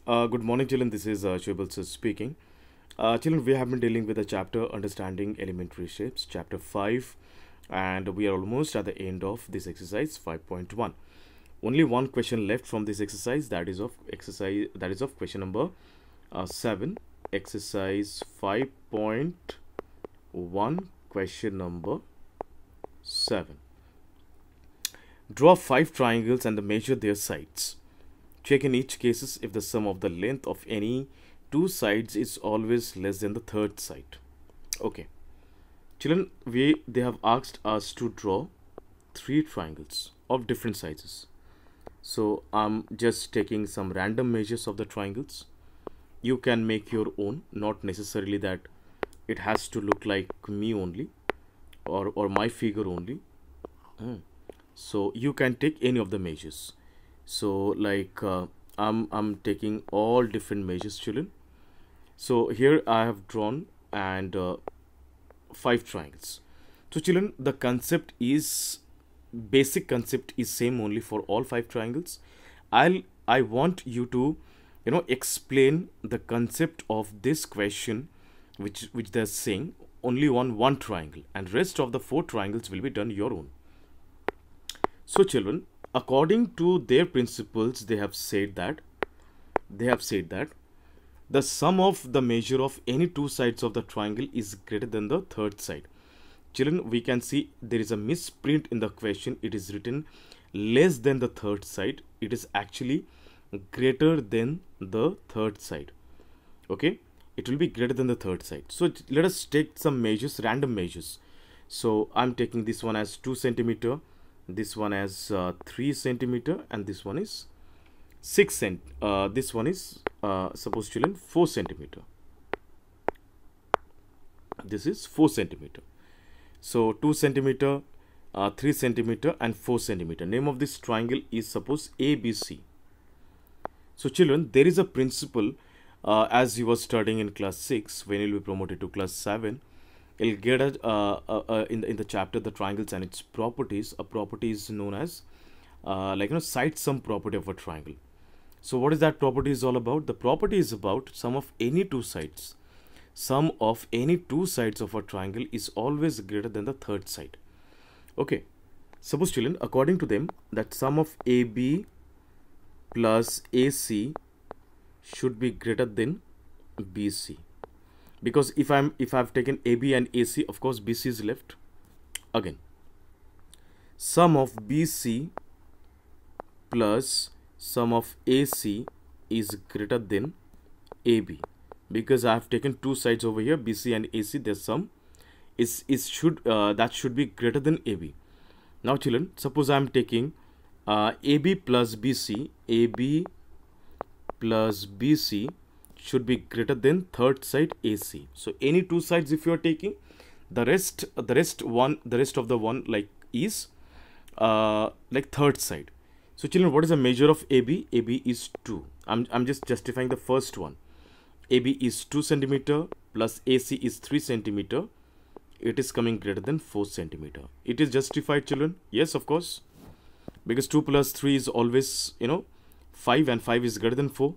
Good morning, children. This is Shubal sir speaking. Children, we have been dealing with the chapter Understanding Elementary Shapes, chapter 5, and we are almost at the end of this exercise 5.1. Only one question left from this exercise, that is of question number 7, exercise 5.1, question number 7. Draw 5 triangles and measure their sides. Check in each cases if the sum of the length of any two sides is always less than the third side. Okay, children, they have asked us to draw 3 triangles of different sizes. So I'm just taking some random measures of the triangles. You can make your own, not necessarily that it has to look like me only or my figure only. So you can take any of the measures. So like I'm taking all different measures, children. So here I have drawn and 5 triangles. So children, the basic concept is same only for all 5 triangles. I want you to explain the concept of this question which they're saying only on one triangle, and rest of the 4 triangles will be done your own. So children, according to their principles, they have said that the sum of the measure of any two sides of the triangle is greater than the third side. Children, we can see there is a misprint in the question. It is written less than the third side. It is actually greater than the third side. Okay, it will be greater than the third side. So let us take some measures, random measures. So I'm taking this one as 2 centimeter, this one as 3 centimeter, and this one is 6 cent. This one is suppose children 4 centimeter. This is 4 centimeter. So 2 centimeter, 3 centimeter, and 4 centimeter. Name of this triangle is suppose ABC. So children, there is a principle as you were studying in class 6. When you will be promoted to class 7, you'll get in the chapter the triangles and its properties. A property is known as side sum property of a triangle. So what is that property is all about? The property is about sum of any two sides. Sum of any two sides of a triangle is always greater than the third side. Okay, suppose children, according to them, that sum of AB plus AC should be greater than BC. Because if I've taken AB and AC, of course BC is left. Again, sum of BC plus sum of AC is greater than AB, because I have taken two sides over here, BC and AC. Their sum that should be greater than AB. Now children, suppose I am taking AB plus BC. AB plus BC should be greater than third side AC. So any two sides if you are taking, the rest of the one like is like third side. So children, what is the measure of AB? AB is 2. I'm just justifying the first one. AB is 2 centimeter plus AC is 3 centimeter. It is coming greater than 4 centimeter. It is justified, children? Yes, of course, because 2 plus 3 is always 5, and 5 is greater than 4.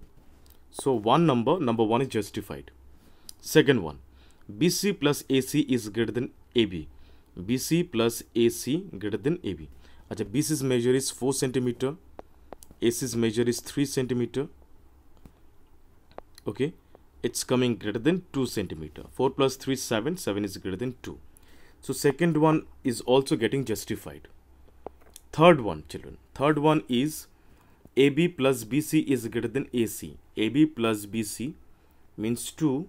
So number 1 is justified. Second one, BC plus AC is greater than AB. BC plus AC greater than AB. Achha, BC's measure is 4 centimeter. AC's measure is 3 centimeter. Okay, it's coming greater than 2 centimeter. 4 plus 3 is 7. 7 is greater than 2. So second one is also getting justified. Third one, children. Third one is AB plus BC is greater than AC. AB plus BC means 2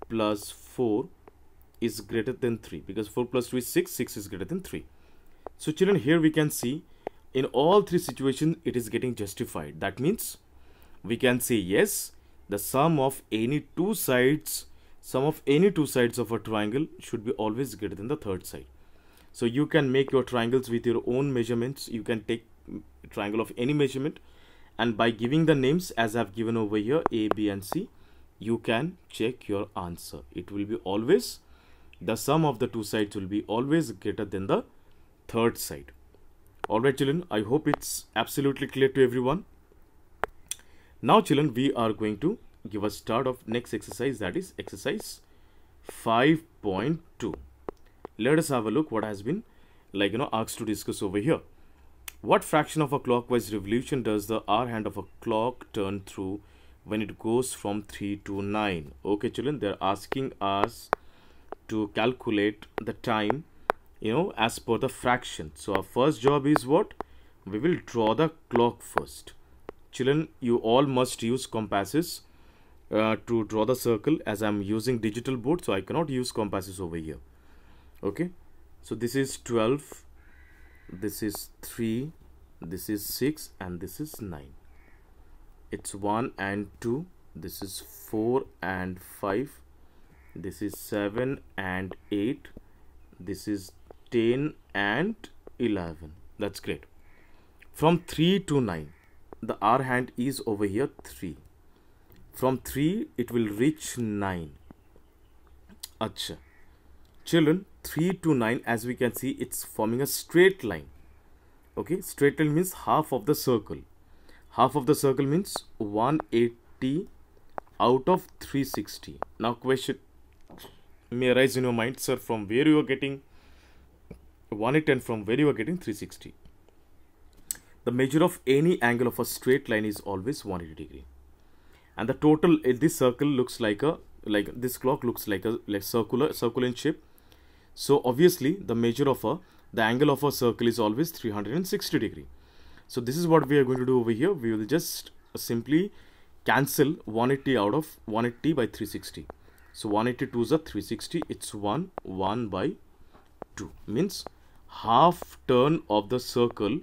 plus 4 is greater than 3, because 4 plus 2 is 6. 6 is greater than 3. So children, here we can see in all 3 situations it is getting justified. That means we can say yes, the sum of any two sides of a triangle should be always greater than the third side. So you can make your triangles with your own measurements. You can take a triangle of any measurement, and by giving the names as I've given over here, A, B and C, you can check your answer. It will be always, the sum of the two sides will be always greater than the third side. Alright children, I hope it's absolutely clear to everyone. Now children, we are going to give a start of next exercise, that is exercise 5.2. Let us have a look what has been asked to discuss over here. What fraction of a clockwise revolution does the hour hand of a clock turn through when it goes from 3 to 9? Okay children, they are asking us to calculate the time as per the fraction. So our first job is what? We will draw the clock first. Children, you all must use compasses to draw the circle, as I am using digital board, so I cannot use compasses over here. Okay, so this is 12, this is 3, this is 6, and this is 9. It's 1 and 2, this is 4 and 5, this is 7 and 8, this is 10 and 11. That's great. From 3 to 9, the hour hand is over here 3. From 3 it will reach 9. Acha. Children, 3 to 9, as we can see, it's forming a straight line. Okay, straight line means half of the circle. Half of the circle means 180 out of 360. Now question may arise in your mind, sir, from where you are getting 180 and from where you are getting 360. The measure of any angle of a straight line is always 180 degree. And the total, this circle looks like this clock looks like circular in shape. So obviously the measure of the angle of a circle is always 360 degree. So this is what we are going to do over here. We will just simply cancel 180 out of 180 by 360. So 182 is a 360. It's 1 by 2, means half turn of the circle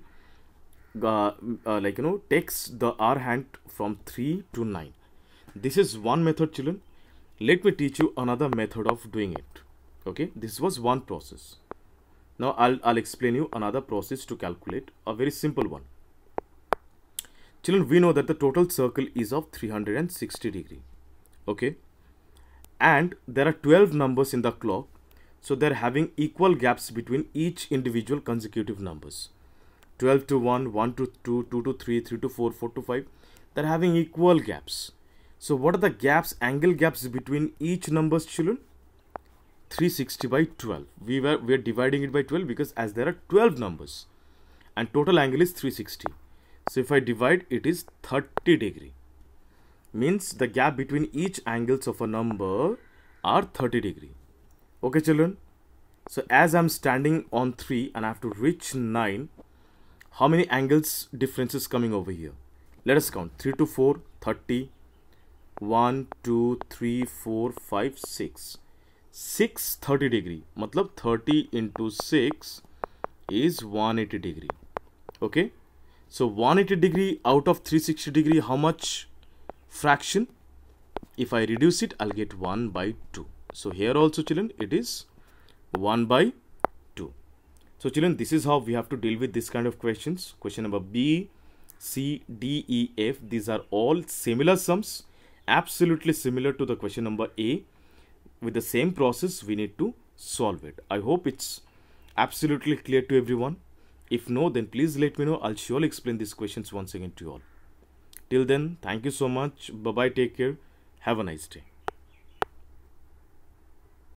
takes the hour hand from 3 to 9. This is one method, children. Let me teach you another method of doing it. Okay, this was one process. Now I'll explain you another process to calculate, a very simple one. Children, we know that the total circle is of 360 degree. Okay, and there are 12 numbers in the clock, so they're having equal gaps between each individual consecutive numbers. 12 to 1, 1 to 2, 2 to 3, 3 to 4, 4 to 5. They're having equal gaps. So what are the gaps, angle gaps between each numbers, children? 360 by 12. We are dividing it by 12 because as there are 12 numbers and total angle is 360. So if I divide, it is 30 degree. Means the gap between each angles of a number are 30 degree. Okay children. So as I'm standing on 3 and I have to reach 9, how many angles differences coming over here? Let us count. 3 to 4, 30. 1, 2, 3, 4, 5, 6. 6 30 degree. Matlab 30 into 6 is 180 degree. Okay. So 180 degree out of 360 degree, how much fraction? If I reduce it, I'll get 1 by 2. So here also, children, it is 1 by 2. So children, this is how we have to deal with this kind of questions. Question number B, C, D, E, F. These are all similar sums, absolutely similar to the question number A. With the same process, we need to solve it. I hope it's absolutely clear to everyone. If no, then please let me know. I'll surely explain these questions once again to you all. Till then, thank you so much. Bye-bye. Take care. Have a nice day.